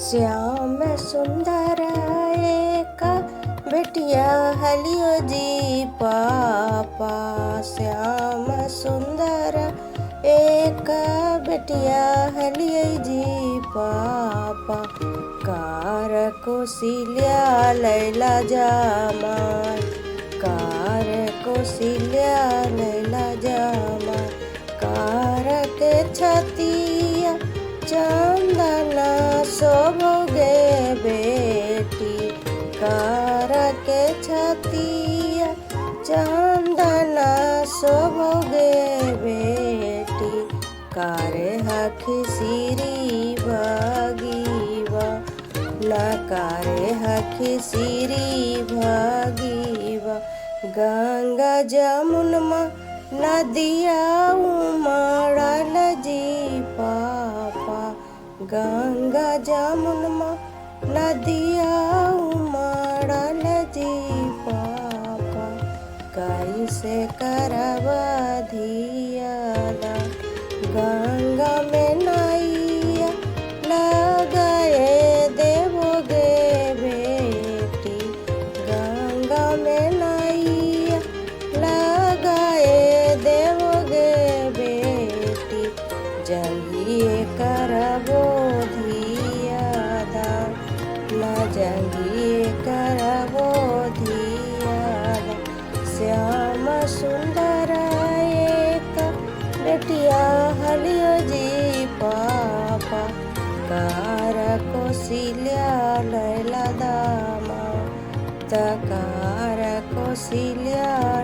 श्याम सुंदर एक बेटिया हलियो जी पापा। श्याम सुंदर एक बेटिया हलियो जी पापा। कार कोसिल्या लैला जामाय, कार कोसिल्या लैला जामाय। कार के छतिया चंदना शोभोगे बेटी, कार के छतिया चंदना शोभोगे बेटी। कारे हखी सिरी भागीवा ना, कारे हखी सिरी भागीवा। गंगा जमुनमा नदिया उमड़ल जी पापा। गंगा जमुनमा नदिया उमड़ल जी पापा। कैसे करवा धियाला गंगा में नैया लगाए देवोगे बेटी। गंगा में नैया लगाए देवोगे बेटी। जंगिए करबो धियादा ना, जंगिए करबो धियादा। श्याम सुंदर एक बेटिया हलियो जी पापा। कार कोसिल्या लैला दामा, कार कोसिल्या